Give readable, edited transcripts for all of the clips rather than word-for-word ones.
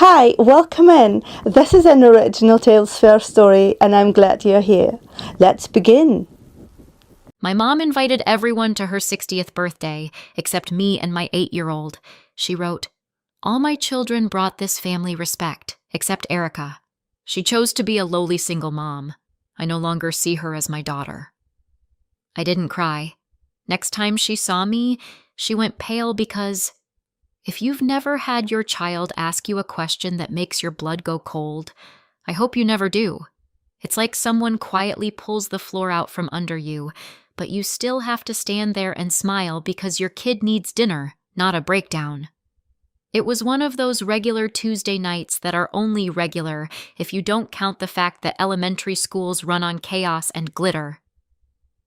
Hi, welcome in. This is an original Tales Fair story, and I'm glad you're here. Let's begin. My mom invited everyone to her 60th birthday, except me and my 8-year-old. She wrote, "All my children brought this family respect, except Erica. She chose to be a lowly single mom. I no longer see her as my daughter." I didn't cry. Next time she saw me, she went pale because if you've never had your child ask you a question that makes your blood go cold, I hope you never do. It's like someone quietly pulls the floor out from under you, but you still have to stand there and smile because your kid needs dinner, not a breakdown. It was one of those regular Tuesday nights that are only regular if you don't count the fact that elementary schools run on chaos and glitter.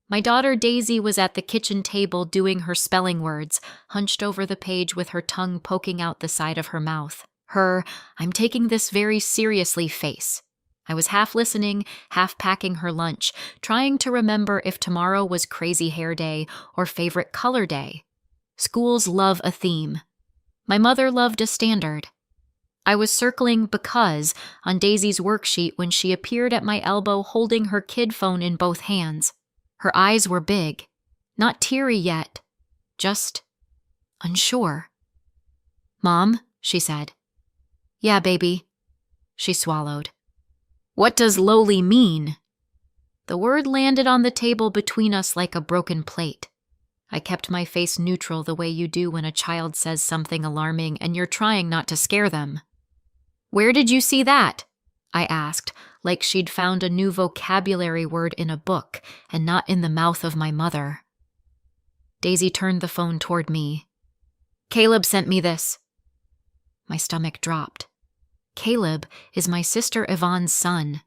My daughter Daisy was at the kitchen table doing her spelling words, hunched over the page with her tongue poking out the side of her mouth. Her, "I'm taking this very seriously" face. I was half listening, half packing her lunch, trying to remember if tomorrow was crazy hair day or favorite color day. Schools love a theme. My mother loved a standard. I was circling because on Daisy's worksheet when she appeared at my elbow holding her kid phone in both hands. Her eyes were big, not teary yet, just unsure. "Mom," she said. "Yeah, baby." She swallowed. "What does lowly mean?" The word landed on the table between us like a broken plate. I kept my face neutral the way you do when a child says something alarming and you're trying not to scare them. "Where did you see that?" I asked, like she'd found a new vocabulary word in a book and not in the mouth of my mother. Daisy turned the phone toward me. "Caleb sent me this." My stomach dropped. Caleb is my sister Yvonne's son.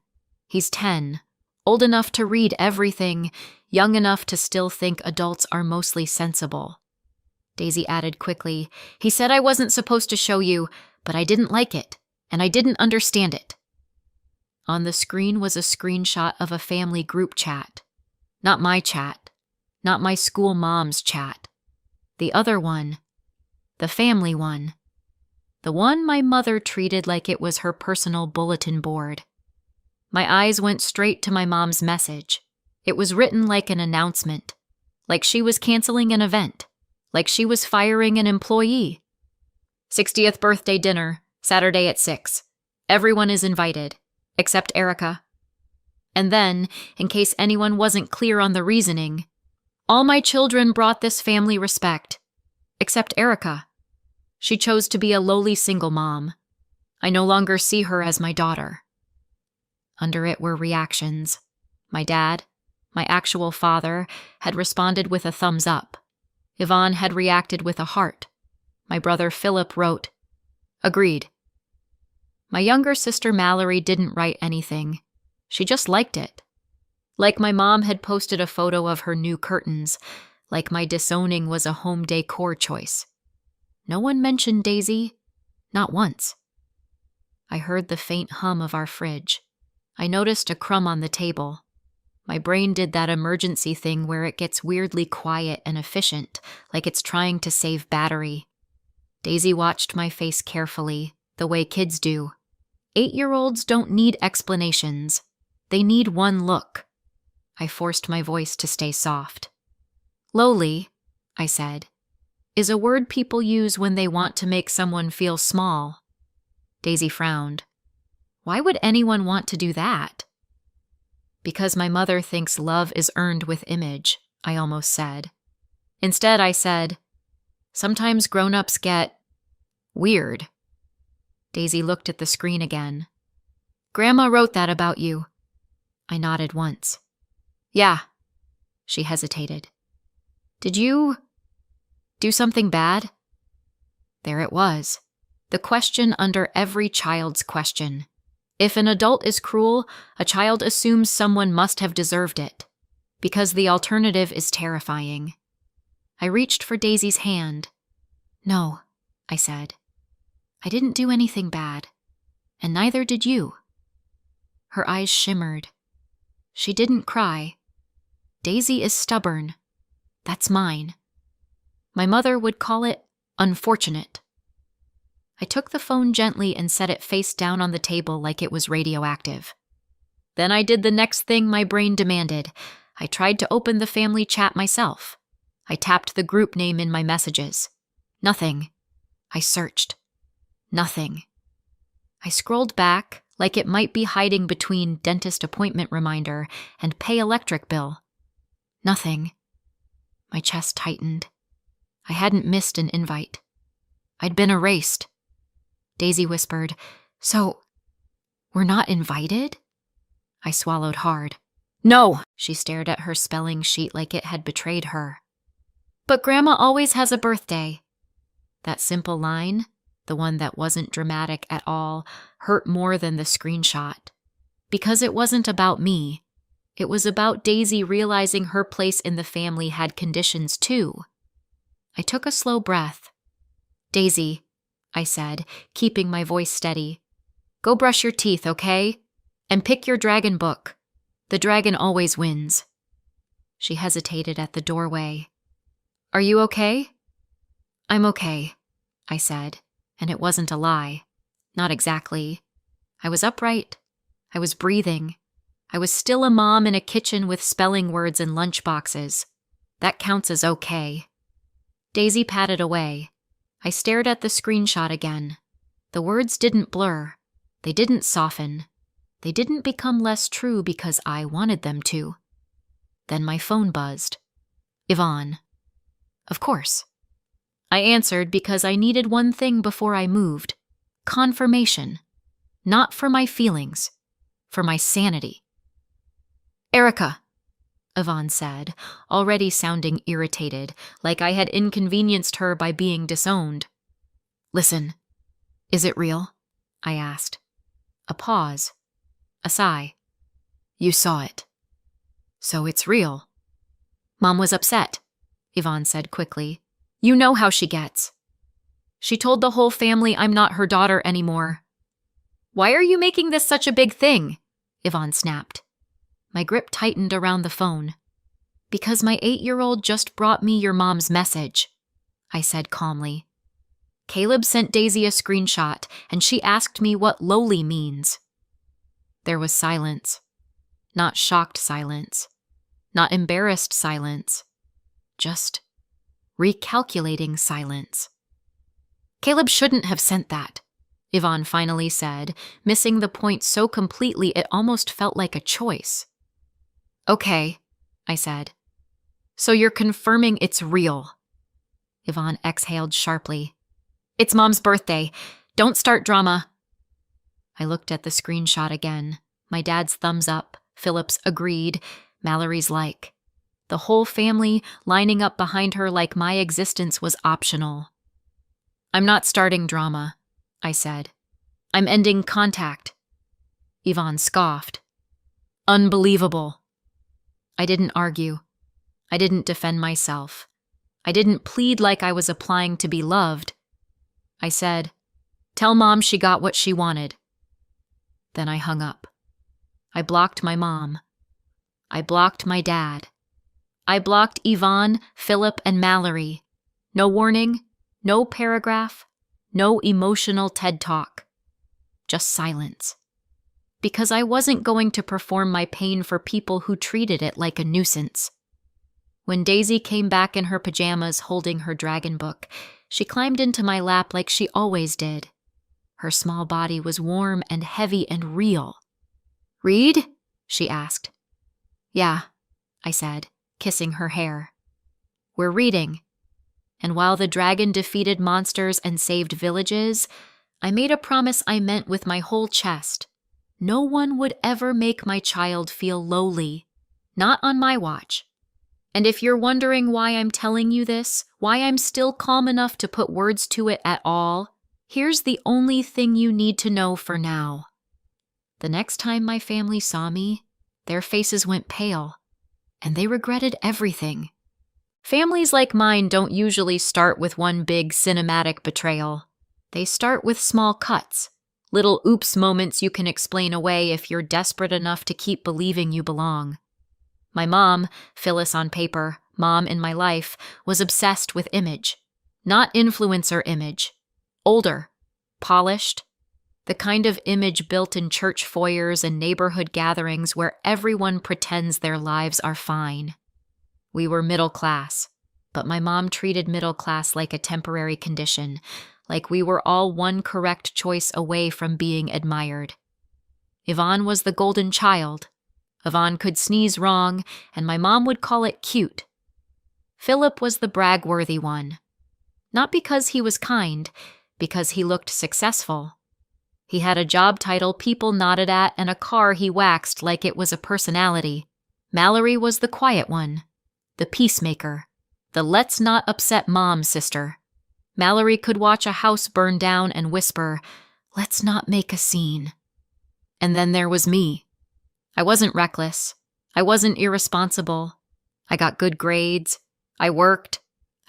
He's 10, old enough to read everything, young enough to still think adults are mostly sensible. Daisy added quickly, "He said I wasn't supposed to show you, but I didn't like it, and I didn't understand it." On the screen was a screenshot of a family group chat. Not my chat. Not my school mom's chat. The other one. The family one. The one my mother treated like it was her personal bulletin board. My eyes went straight to my mom's message. It was written like an announcement. Like she was canceling an event. Like she was firing an employee. 60th birthday dinner, Saturday at 6. Everyone is invited. Except Erica. And then, in case anyone wasn't clear on the reasoning, all my children brought this family respect. Except Erica. She chose to be a lowly single mom. I no longer see her as my daughter. Under it were reactions. My dad, my actual father, had responded with a thumbs up. Yvonne had reacted with a heart. My brother Philip wrote, "Agreed." My younger sister Mallory didn't write anything. She just liked it. Like my mom had posted a photo of her new curtains, like my disowning was a home decor choice. No one mentioned Daisy, not once. I heard the faint hum of our fridge. I noticed a crumb on the table. My brain did that emergency thing where it gets weirdly quiet and efficient, like it's trying to save battery. Daisy watched my face carefully, the way kids do. 8-year-olds don't need explanations. They need one look. I forced my voice to stay soft. "Lowly," I said, "is a word people use when they want to make someone feel small." Daisy frowned. "Why would anyone want to do that?" "Because my mother thinks love is earned with image," I almost said. Instead, I said, "Sometimes grown-ups get weird." Daisy looked at the screen again. "Grandma wrote that about you." I nodded once. "Yeah." She hesitated. "Did you do something bad?" There it was. The question under every child's question. If an adult is cruel, a child assumes someone must have deserved it, because the alternative is terrifying. I reached for Daisy's hand. "No," I said. "I didn't do anything bad, and neither did you." Her eyes shimmered. She didn't cry. Daisy is stubborn. That's mine. My mother would call it unfortunate. I took the phone gently and set it face down on the table like it was radioactive. Then I did the next thing my brain demanded. I tried to open the family chat myself. I tapped the group name in my messages. Nothing. I searched. Nothing. I scrolled back, like it might be hiding between dentist appointment reminder and pay electric bill. Nothing. My chest tightened. I hadn't missed an invite. I'd been erased. Daisy whispered, "So, we're not invited?" I swallowed hard. "No!" She stared at her spelling sheet like it had betrayed her. "But Grandma always has a birthday." That simple line, the one that wasn't dramatic at all, hurt more than the screenshot. Because it wasn't about me. It was about Daisy realizing her place in the family had conditions too. I took a slow breath. "Daisy," I said, keeping my voice steady, "go brush your teeth, okay? And pick your dragon book. The dragon always wins." She hesitated at the doorway. "Are you okay?" "I'm okay," I said, and it wasn't a lie. Not exactly. I was upright. I was breathing. I was still a mom in a kitchen with spelling words and lunchboxes. That counts as okay. Daisy patted away. I stared at the screenshot again. The words didn't blur. They didn't soften. They didn't become less true because I wanted them to. Then my phone buzzed. Yvonne. Of course. I answered because I needed one thing before I moved. Confirmation. Not for my feelings. For my sanity. "Erica," Yvonne said, already sounding irritated, like I had inconvenienced her by being disowned. "Listen, is it real?" I asked. A pause. A sigh. "You saw it. So it's real." "Mom was upset," Yvonne said quickly. "You know how she gets. She told the whole family I'm not her daughter anymore." "Why are you making this such a big thing?" Yvonne snapped. My grip tightened around the phone. "Because my 8-year-old just brought me your mom's message," I said calmly. "Caleb sent Daisy a screenshot, and she asked me what lowly means." There was silence. Not shocked silence. Not embarrassed silence. Just recalculating silence. "Caleb shouldn't have sent that," Yvonne finally said, missing the point so completely it almost felt like a choice. "Okay," I said. "So you're confirming it's real." Yvonne exhaled sharply. "It's Mom's birthday. Don't start drama." I looked at the screenshot again. My dad's thumbs up, Philip's agreed, Mallory's like. The whole family lining up behind her like my existence was optional. "I'm not starting drama," I said. "I'm ending contact." Yvonne scoffed. "Unbelievable." I didn't argue. I didn't defend myself. I didn't plead like I was applying to be loved. I said, "Tell Mom she got what she wanted." Then I hung up. I blocked my mom. I blocked my dad. I blocked Yvonne, Philip, and Mallory. No warning, no paragraph, no emotional TED Talk. Just silence. Because I wasn't going to perform my pain for people who treated it like a nuisance. When Daisy came back in her pajamas holding her dragon book, she climbed into my lap like she always did. Her small body was warm and heavy and real. "Read?" she asked. "Yeah," I said, kissing her hair. "We're reading." And while the dragon defeated monsters and saved villages, I made a promise I meant with my whole chest. No one would ever make my child feel lowly. Not on my watch. And if you're wondering why I'm telling you this, why I'm still calm enough to put words to it at all, here's the only thing you need to know for now. The next time my family saw me, their faces went pale, and they regretted everything. Families like mine don't usually start with one big cinematic betrayal. They start with small cuts. Little oops moments you can explain away if you're desperate enough to keep believing you belong. My mom, Phyllis on paper, mom in my life, was obsessed with image. Not influencer image. Older. polished, the kind of image built in church foyers and neighborhood gatherings where everyone pretends their lives are fine. We were middle class, but my mom treated middle class like a temporary condition, like we were all one correct choice away from being admired. Yvonne was the golden child. Yvonne could sneeze wrong, and my mom would call it cute. Philip was the brag-worthy one. Not because he was kind, because he looked successful. He had a job title people nodded at and a car he waxed like it was a personality. Mallory was the quiet one, the peacemaker, the let's not upset mom sister. Mallory could watch a house burn down and whisper, "Let's not make a scene." And then there was me. I wasn't reckless. I wasn't irresponsible. I got good grades. I worked.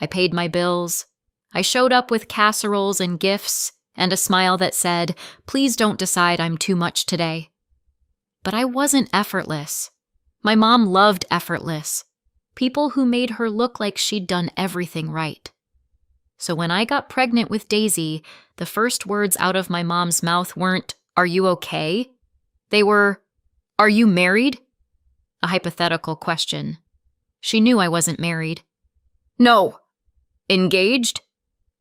I paid my bills. I showed up with casseroles and gifts and a smile that said, "Please don't decide I'm too much today." But I wasn't effortless. My mom loved effortless. People who made her look like she'd done everything right. So when I got pregnant with Daisy, the first words out of my mom's mouth weren't, "Are you okay?" They were, "Are you married?" A hypothetical question. She knew I wasn't married. "No." "Engaged?"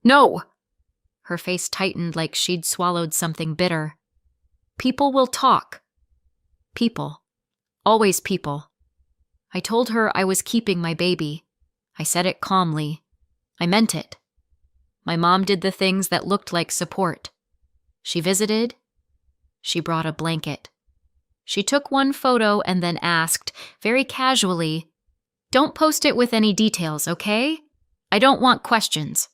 "No." Her face tightened like she'd swallowed something bitter. People will talk. People. Always people. I told her I was keeping my baby. I said it calmly. I meant it. My mom did the things that looked like support. She visited. She brought a blanket. She took one photo and then asked, very casually, "Don't post it with any details, okay? I don't want questions."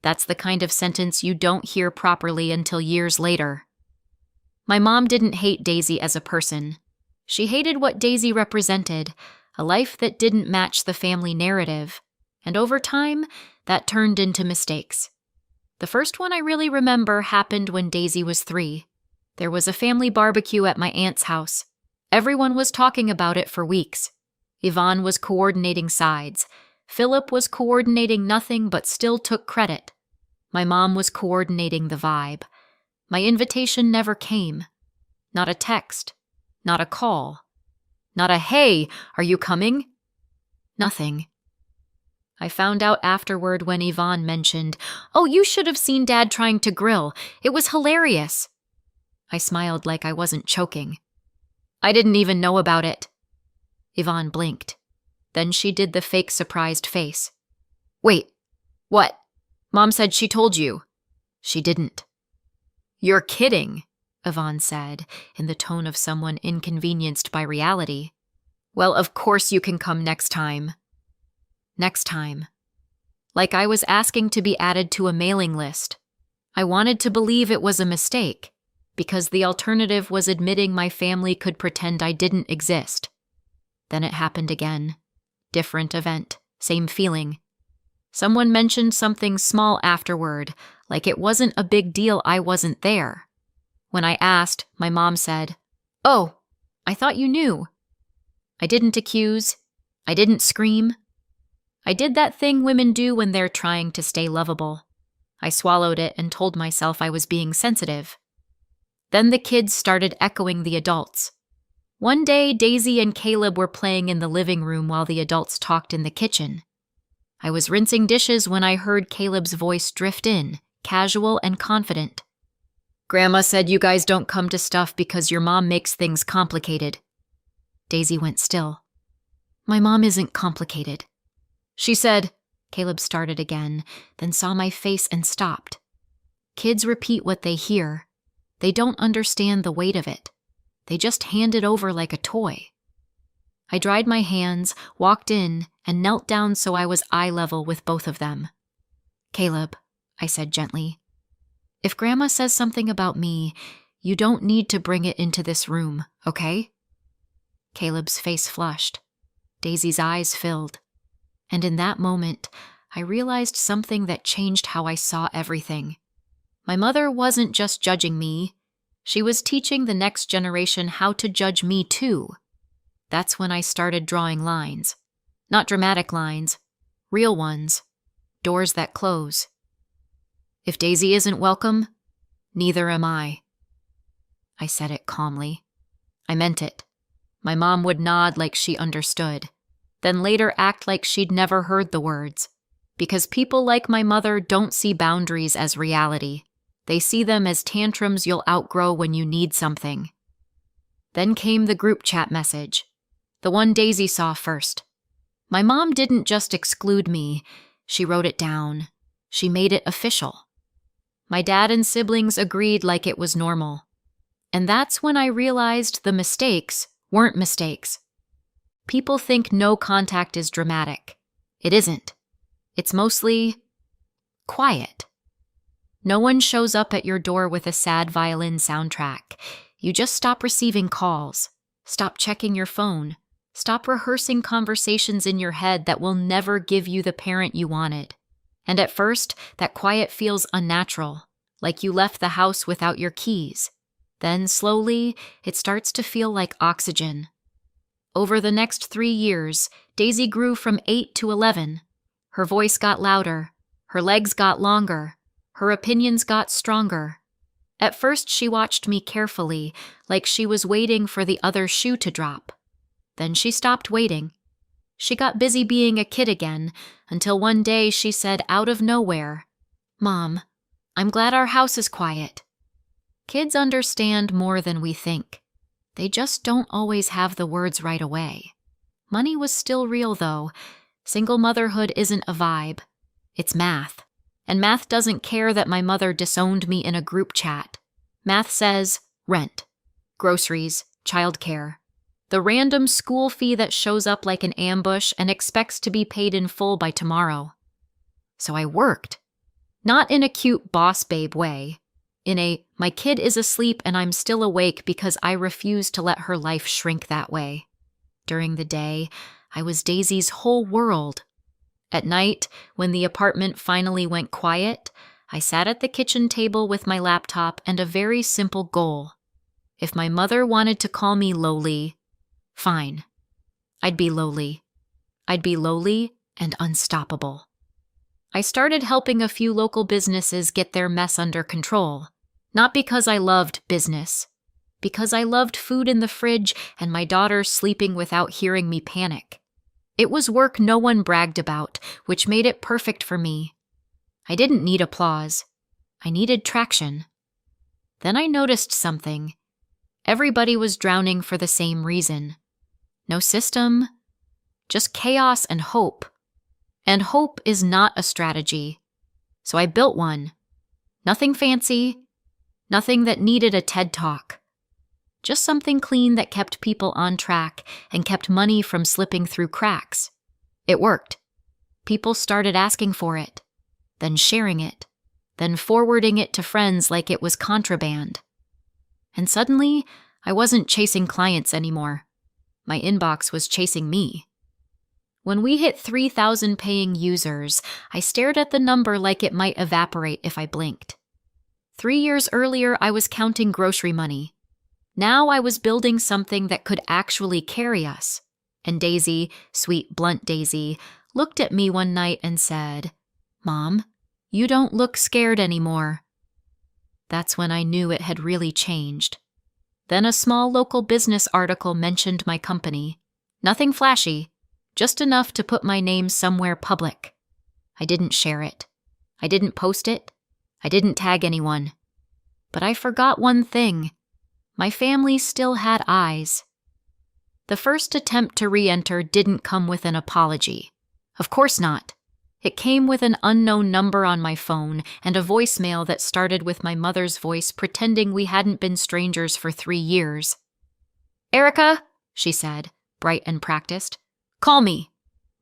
That's the kind of sentence you don't hear properly until years later. My mom didn't hate Daisy as a person. She hated what Daisy represented, a life that didn't match the family narrative, and over time, that turned into mistakes. The first one I really remember happened when Daisy was 3. There was a family barbecue at my aunt's house. Everyone was talking about it for weeks. Yvonne was coordinating sides. Philip was coordinating nothing but still took credit. My mom was coordinating the vibe. My invitation never came. Not a text. Not a call. Not a, "Hey, are you coming?" Nothing. I found out afterward when Yvonne mentioned, "Oh, you should have seen Dad trying to grill. It was hilarious." I smiled like I wasn't choking. "I didn't even know about it." Yvonne blinked. Then she did the fake surprised face. "Wait, what? Mom said she told you." "She didn't." "You're kidding," Yvonne said, in the tone of someone inconvenienced by reality. "Well, of course you can come next time." Next time. Like I was asking to be added to a mailing list. I wanted to believe it was a mistake, because the alternative was admitting my family could pretend I didn't exist. Then it happened again. Different event, same feeling. Someone mentioned something small afterward, like it wasn't a big deal I wasn't there. When I asked, my mom said, "Oh, I thought you knew." I didn't accuse. I didn't scream. I did that thing women do when they're trying to stay lovable. I swallowed it and told myself I was being sensitive. Then the kids started echoing the adults. One day, Daisy and Caleb were playing in the living room while the adults talked in the kitchen. I was rinsing dishes when I heard Caleb's voice drift in, casual and confident. "Grandma said you guys don't come to stuff because your mom makes things complicated." Daisy went still. "My mom isn't complicated." "She said," Caleb started again, then saw my face and stopped. Kids repeat what they hear. They don't understand the weight of it. They just hand it over like a toy. I dried my hands, walked in, and knelt down so I was eye level with both of them. "Caleb," I said gently, "if Grandma says something about me, you don't need to bring it into this room, okay?" Caleb's face flushed. Daisy's eyes filled. And in that moment, I realized something that changed how I saw everything. My mother wasn't just judging me. She was teaching the next generation how to judge me too. That's when I started drawing lines. Not dramatic lines, real ones. Doors that close. If Daisy isn't welcome, Neither am I. I said it calmly. I meant it. My mom would nod like she understood, then later act like she'd never heard the words. Because people like my mother don't see boundaries as reality. They see them as tantrums you'll outgrow when you need something. Then came the group chat message, the one Daisy saw first. My mom didn't just exclude me, she wrote it down. She made it official. My dad and siblings agreed like it was normal. And that's when I realized the mistakes weren't mistakes. People think no contact is dramatic. It isn't. It's mostly quiet. No one shows up at your door with a sad violin soundtrack. You just stop receiving calls, stop checking your phone, stop rehearsing conversations in your head that will never give you the parent you wanted. And at first, that quiet feels unnatural, like you left the house without your keys. Then slowly, it starts to feel like oxygen. Over the next 3 years, Daisy grew from 8 to 11. Her voice got louder, her legs got longer, her opinions got stronger. At first, she watched me carefully, like she was waiting for the other shoe to drop. Then she stopped waiting. She got busy being a kid again, until one day she said out of nowhere, "Mom, I'm glad our house is quiet." Kids understand more than we think. They just don't always have the words right away. Money was still real, though. Single motherhood isn't a vibe. It's math. And math doesn't care that my mother disowned me in a group chat. Math says rent, groceries, childcare. The random school fee that shows up like an ambush and expects to be paid in full by tomorrow. So I worked. Not in a cute boss babe way. In a, my kid is asleep and I'm still awake because I refuse to let her life shrink that way. During the day, I was Daisy's whole world. At night, when the apartment finally went quiet, I sat at the kitchen table with my laptop and a very simple goal. If my mother wanted to call me lowly, fine. I'd be lowly. I'd be lowly and unstoppable. I started helping a few local businesses get their mess under control. Not because I loved business, because I loved food in the fridge and my daughter sleeping without hearing me panic. It was work no one bragged about, which made it perfect for me. I didn't need applause. I needed traction. Then I noticed something. Everybody was drowning for the same reason. No system, just chaos and hope. And hope is not a strategy. So I built one. Nothing fancy. Nothing that needed a TED Talk. Just something clean that kept people on track and kept money from slipping through cracks. It worked. People started asking for it, then sharing it, then forwarding it to friends like it was contraband. And suddenly, I wasn't chasing clients anymore. My inbox was chasing me. When we hit 3,000 paying users, I stared at the number like it might evaporate if I blinked. 3 years earlier, I was counting grocery money. Now I was building something that could actually carry us. And Daisy, sweet, blunt Daisy, looked at me one night and said, "Mom, you don't look scared anymore." That's when I knew it had really changed. Then a small local business article mentioned my company. Nothing flashy, just enough to put my name somewhere public. I didn't share it. I didn't post it. I didn't tag anyone. But I forgot one thing. My family still had eyes. The first attempt to re-enter didn't come with an apology. Of course not. It came with an unknown number on my phone and a voicemail that started with my mother's voice pretending we hadn't been strangers for 3 years. "Erica," she said, bright and practiced, "call me.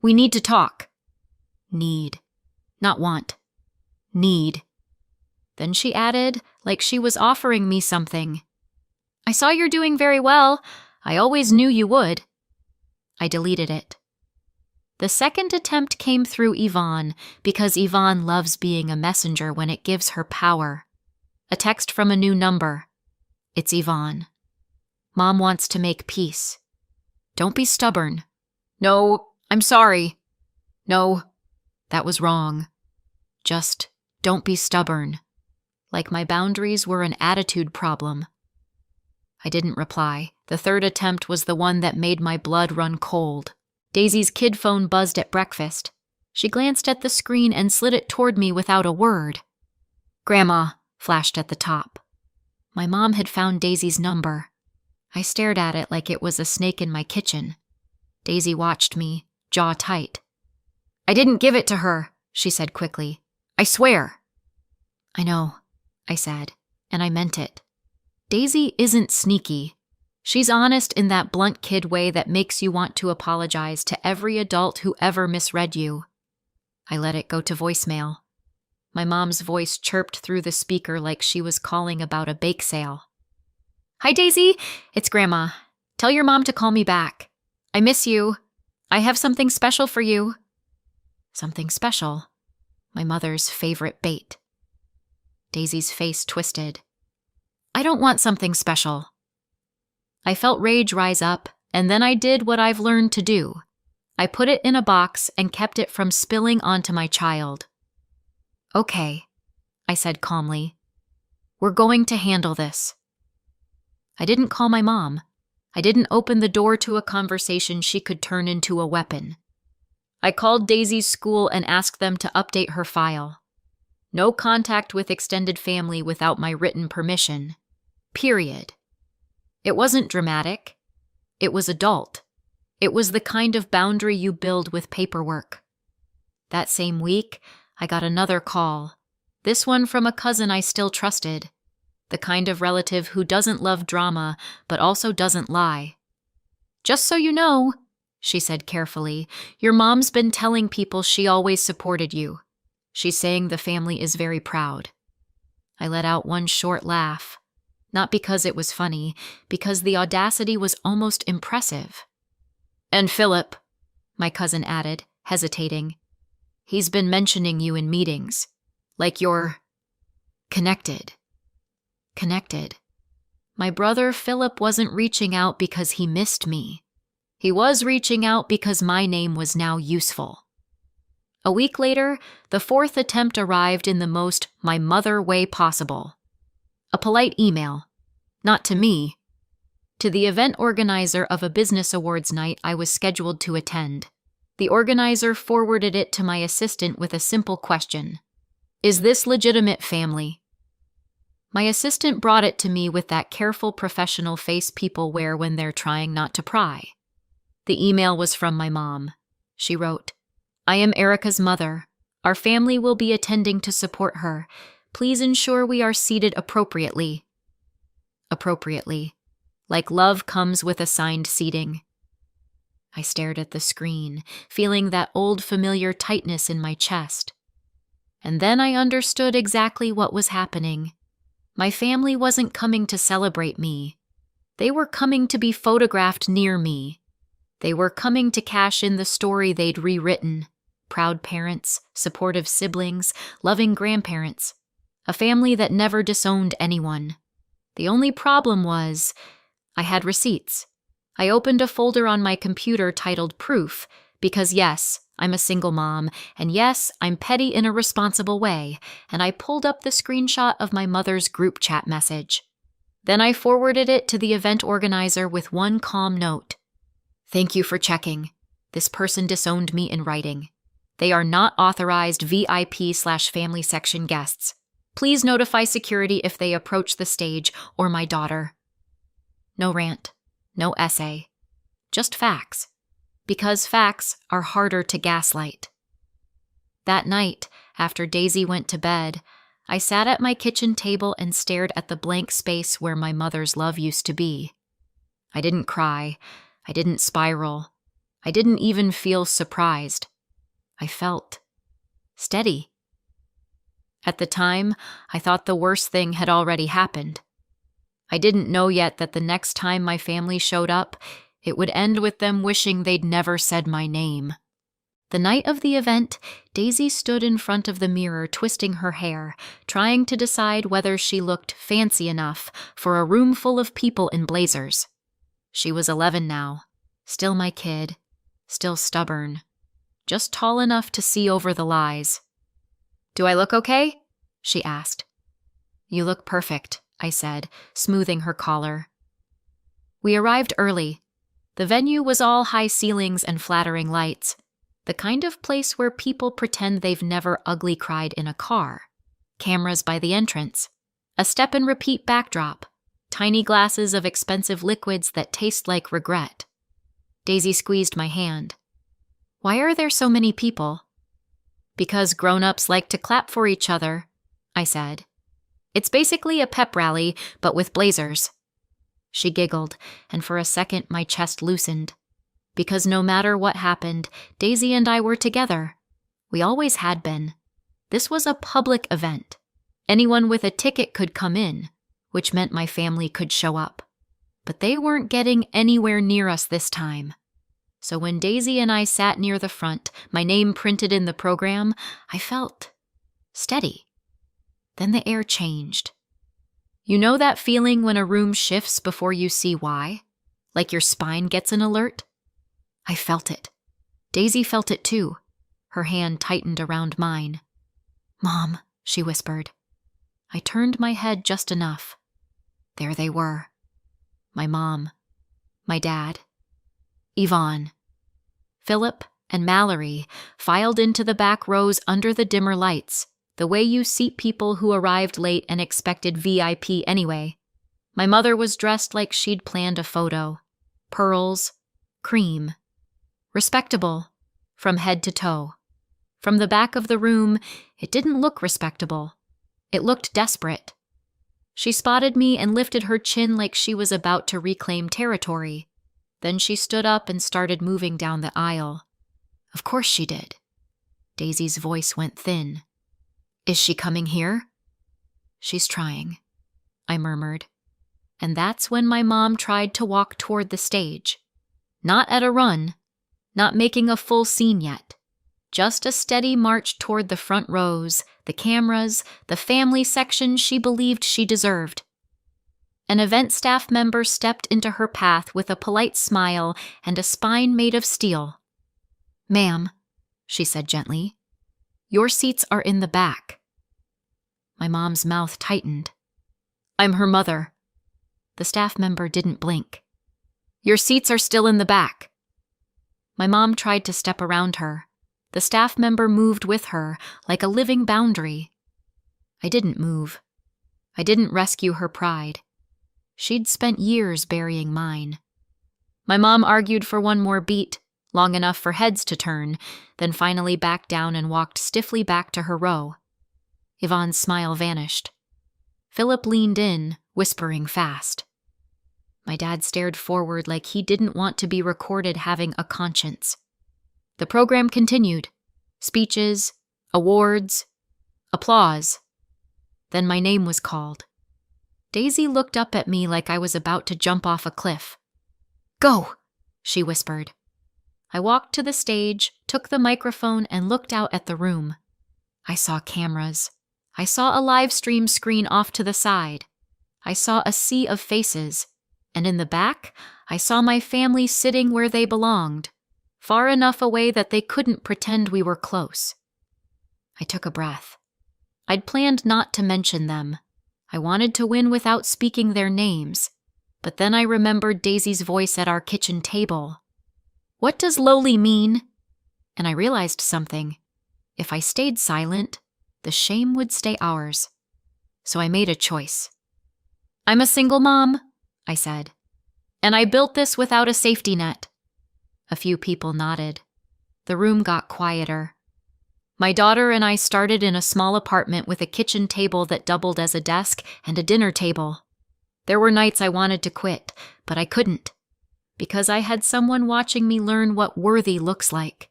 We need to talk." Need. Not want. Need. Then she added, like she was offering me something. "I saw you're doing very well. I always knew you would." I deleted it. The second attempt came through Yvonne, because Yvonne loves being a messenger when it gives her power. A text from a new number. It's Yvonne. "Mom wants to make peace. Don't be stubborn." "No, I'm sorry." "No, that was wrong. Just don't be stubborn. like my boundaries were an attitude problem. I didn't reply. The third attempt was the one that made my blood run cold. Daisy's kid phone buzzed at breakfast. She glanced at the screen and slid it toward me without a word. "Grandma," flashed at the top. My mom had found Daisy's number. I stared at it like it was a snake in my kitchen. Daisy watched me, jaw tight. "I didn't give it to her," she said quickly. "I swear." "I know," I said, and I meant it. Daisy isn't sneaky. She's honest in that blunt kid way that makes you want to apologize to every adult who ever misread you. I let it go to voicemail. My mom's voice chirped through the speaker like she was calling about a bake sale. "Hi, Daisy. It's Grandma. Tell your mom to call me back. I miss you. I have something special for you." Something special. My mother's favorite bait. Daisy's face twisted. "I don't want something special." I felt rage rise up, and then I did what I've learned to do. I put it in a box and kept it from spilling onto my child. "Okay," I said calmly. "We're going to handle this." I didn't call my mom. I didn't open the door to a conversation she could turn into a weapon. I called Daisy's school and asked them to update her file. No contact with extended family without my written permission. Period. It wasn't dramatic. It was adult. It was the kind of boundary you build with paperwork. That same week, I got another call. This one from a cousin I still trusted. The kind of relative who doesn't love drama, but also doesn't lie. "Just so you know," she said carefully, "your mom's been telling people she always supported you. She's saying the family is very proud." I let out one short laugh. Not because it was funny, because the audacity was almost impressive. "And Philip," my cousin added, hesitating. "He's been mentioning you in meetings. Like you're connected." Connected. My brother Philip wasn't reaching out because he missed me. He was reaching out because my name was now useful. A week later, the fourth attempt arrived in the most my mother way possible. A polite email. Not to me. To the event organizer of a business awards night I was scheduled to attend. The organizer forwarded it to my assistant with a simple question. "Is this legitimate family?" My assistant brought it to me with that careful professional face people wear when they're trying not to pry. The email was from my mom. She wrote, "I am Erica's mother. Our family will be attending to support her. Please ensure we are seated appropriately." Appropriately. Like love comes with assigned seating. I stared at the screen, feeling that old familiar tightness in my chest. And then I understood exactly what was happening. My family wasn't coming to celebrate me. They were coming to be photographed near me. They were coming to cash in the story they'd rewritten. Proud parents, supportive siblings, loving grandparents. A family that never disowned anyone. The only problem was, I had receipts. I opened a folder on my computer titled Proof, because yes, I'm a single mom, and yes, I'm petty in a responsible way, and I pulled up the screenshot of my mother's group chat message. Then I forwarded it to the event organizer with one calm note. "Thank you for checking. This person disowned me in writing. They are not authorized VIP/family section guests. Please notify security if they approach the stage or my daughter." No rant, no essay, just facts. Because facts are harder to gaslight. That night, after Daisy went to bed, I sat at my kitchen table and stared at the blank space where my mother's love used to be. I didn't cry. I didn't spiral. I didn't even feel surprised. I felt steady. At the time, I thought the worst thing had already happened. I didn't know yet that the next time my family showed up, it would end with them wishing they'd never said my name. The night of the event, Daisy stood in front of the mirror twisting her hair, trying to decide whether she looked fancy enough for a room full of people in blazers. She was 11 now, still my kid, still stubborn, just tall enough to see over the lies. "Do I look okay?" she asked. You look perfect, I said, smoothing her collar. We arrived early. The venue was all high ceilings and flattering lights, the kind of place where people pretend they've never ugly cried in a car. Cameras by the entrance, a step-and-repeat backdrop, tiny glasses of expensive liquids that taste like regret. Daisy squeezed my hand. Why are there so many people? Because grown-ups like to clap for each other, I said. It's basically a pep rally, but with blazers. She giggled, and for a second my chest loosened. Because no matter what happened, Daisy and I were together. We always had been. This was a public event. Anyone with a ticket could come in, which meant my family could show up. But they weren't getting anywhere near us this time. So when Daisy and I sat near the front, my name printed in the program, I felt steady. Then the air changed. You know that feeling when a room shifts before you see why? Like your spine gets an alert? I felt it. Daisy felt it too. Her hand tightened around mine. Mom, she whispered. I turned my head just enough. There they were. My mom. My dad. Yvonne. Philip and Mallory filed into the back rows under the dimmer lights, the way you seat people who arrived late and expected VIP anyway. My mother was dressed like she'd planned a photo. Pearls. Cream. Respectable. From head to toe. From the back of the room, it didn't look respectable. It looked desperate. She spotted me and lifted her chin like she was about to reclaim territory. Then she stood up and started moving down the aisle. Of course she did. Daisy's voice went thin. Is she coming here? She's trying, I murmured. And that's when my mom tried to walk toward the stage. Not at a run, not making a full scene yet. Just a steady march toward the front rows, the cameras, the family section she believed she deserved. An event staff member stepped into her path with a polite smile and a spine made of steel. Ma'am, she said gently, your seats are in the back. My mom's mouth tightened. I'm her mother. The staff member didn't blink. Your seats are still in the back. My mom tried to step around her. The staff member moved with her, like a living boundary. I didn't move. I didn't rescue her pride. She'd spent years burying mine. My mom argued for one more beat, long enough for heads to turn, then finally backed down and walked stiffly back to her row. Yvonne's smile vanished. Philip leaned in, whispering fast. My dad stared forward like he didn't want to be recorded having a conscience. The program continued. Speeches, awards, applause. Then my name was called. Daisy looked up at me like I was about to jump off a cliff. Go, she whispered. I walked to the stage, took the microphone, and looked out at the room. I saw cameras. I saw a live stream screen off to the side. I saw a sea of faces. And in the back, I saw my family sitting where they belonged, far enough away that they couldn't pretend we were close. I took a breath. I'd planned not to mention them. I wanted to win without speaking their names. But then I remembered Daisy's voice at our kitchen table. What does lowly mean? And I realized something. If I stayed silent, the shame would stay ours. So I made a choice. I'm a single mom, I said. And I built this without a safety net. A few people nodded. The room got quieter. My daughter and I started in a small apartment with a kitchen table that doubled as a desk and a dinner table. There were nights I wanted to quit, but I couldn't, because I had someone watching me learn what worthy looks like.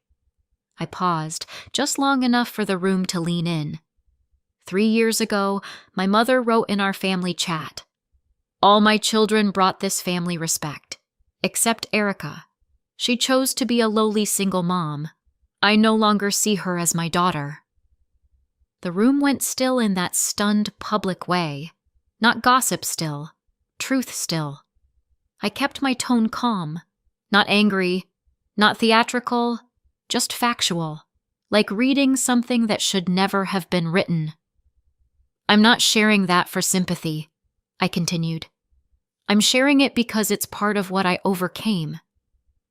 I paused, just long enough for the room to lean in. 3 years ago, my mother wrote in our family chat, all my children brought this family respect, except Erica. She chose to be a lowly single mom. I no longer see her as my daughter. The room went still in that stunned public way. Not gossip still, truth still. I kept my tone calm, not angry, not theatrical, just factual, like reading something that should never have been written. I'm not sharing that for sympathy, I continued. I'm sharing it because it's part of what I overcame.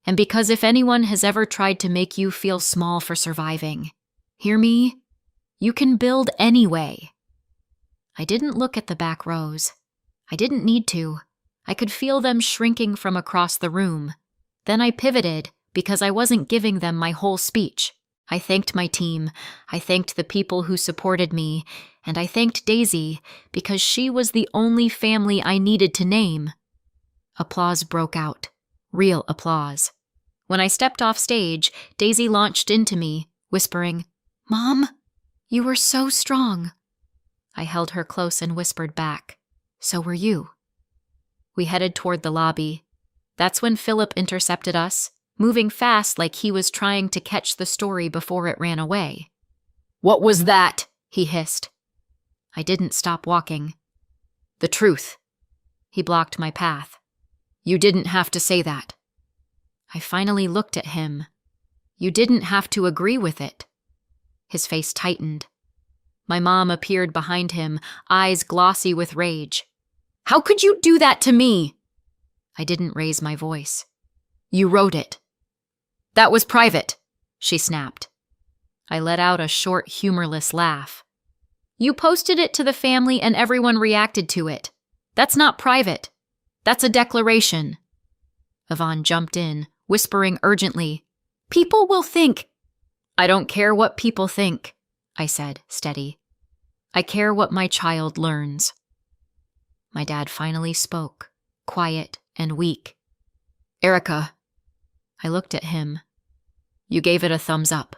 And because if anyone has ever tried to make you feel small for surviving, hear me? You can build anyway. I didn't look at the back rows. I didn't need to. I could feel them shrinking from across the room. Then I pivoted because I wasn't giving them my whole speech. I thanked my team. I thanked the people who supported me. And I thanked Daisy because she was the only family I needed to name. Applause broke out. Real applause. When I stepped off stage, Daisy launched into me, whispering, "Mom, you were so strong." I held her close and whispered back, "So were you." We headed toward the lobby. That's when Philip intercepted us, moving fast like he was trying to catch the story before it ran away. "What was that?" he hissed. I didn't stop walking. "The truth." He blocked my path. "You didn't have to say that." I finally looked at him. "You didn't have to agree with it." His face tightened. My mom appeared behind him, eyes glossy with rage. "How could you do that to me?" I didn't raise my voice. "You wrote it." "That was private," she snapped. I let out a short, humorless laugh. "You posted it to the family and everyone reacted to it. That's not private. That's a declaration." Yvonne jumped in, whispering urgently, "People will think—" "I don't care what people think," I said, steady. "I care what my child learns." My dad finally spoke, quiet and weak. "Erica." I looked at him. "You gave it a thumbs up."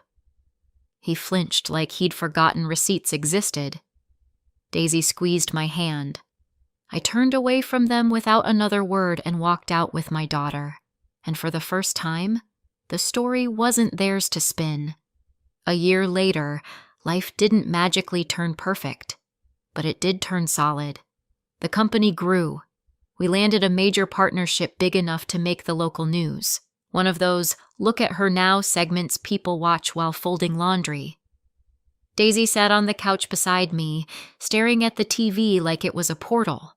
He flinched like he'd forgotten receipts existed. Daisy squeezed my hand. I turned away from them without another word and walked out with my daughter. And for the first time, the story wasn't theirs to spin. A year later, life didn't magically turn perfect, but it did turn solid. The company grew. We landed a major partnership big enough to make the local news. One of those "look at her now" segments people watch while folding laundry. Daisy sat on the couch beside me, staring at the TV like it was a portal.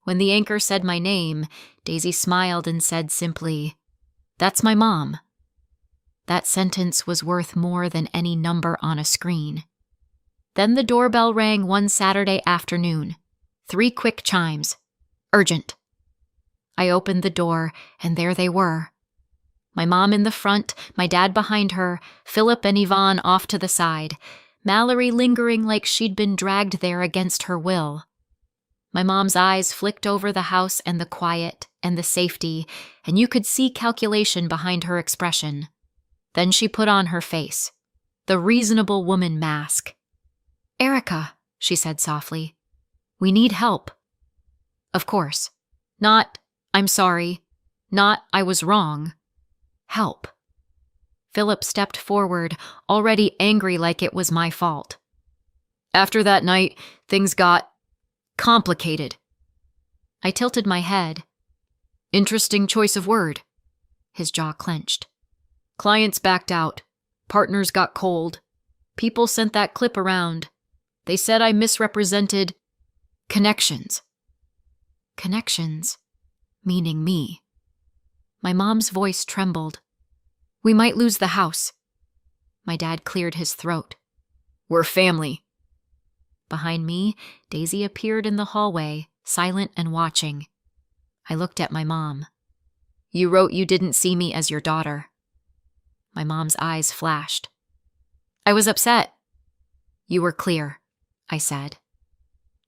When the anchor said my name, Daisy smiled and said simply, "That's my mom." That sentence was worth more than any number on a screen. Then the doorbell rang one Saturday afternoon. 3 quick chimes. Urgent. I opened the door, and there they were. My mom in the front, my dad behind her, Philip and Yvonne off to the side, Mallory lingering like she'd been dragged there against her will. My mom's eyes flicked over the house and the quiet and the safety, and you could see calculation behind her expression. Then she put on her face, the reasonable woman mask. "Erica," she said softly, "we need help." Of course. Not, "I'm sorry." Not, "I was wrong." Help. Philip stepped forward, already angry like it was my fault. "After that night, things got complicated." I tilted my head. "Interesting choice of word." His jaw clenched. "Clients backed out. Partners got cold. People sent that clip around. They said I misrepresented connections." Connections? Meaning me. My mom's voice trembled. "We might lose the house." My dad cleared his throat. "We're family." Behind me, Daisy appeared in the hallway, silent and watching. I looked at my mom. "You wrote you didn't see me as your daughter." My mom's eyes flashed. "I was upset." "You were clear," I said.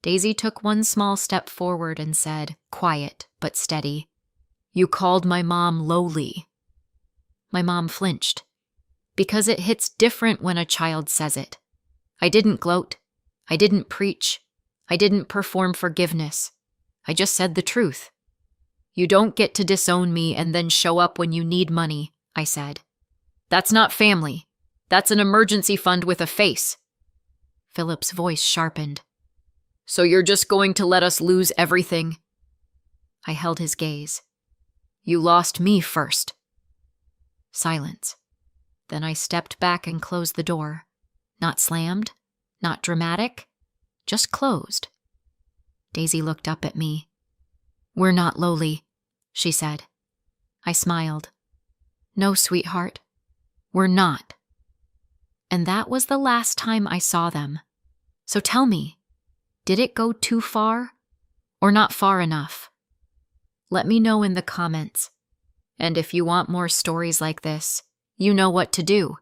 Daisy took one small step forward and said, quiet but steady, "You called my mom lowly." My mom flinched. Because it hits different when a child says it. I didn't gloat. I didn't preach. I didn't perform forgiveness. I just said the truth. "You don't get to disown me and then show up when you need money," I said. "That's not family. That's an emergency fund with a face." Philip's voice sharpened. "So you're just going to let us lose everything?" I held his gaze. "You lost me first." Silence. Then I stepped back and closed the door. Not slammed, not dramatic, just closed. Daisy looked up at me. "We're not lowly," she said. I smiled. "No, sweetheart, we're not." And that was the last time I saw them. So tell me, did it go too far or not far enough? Let me know in the comments. And if you want more stories like this, you know what to do.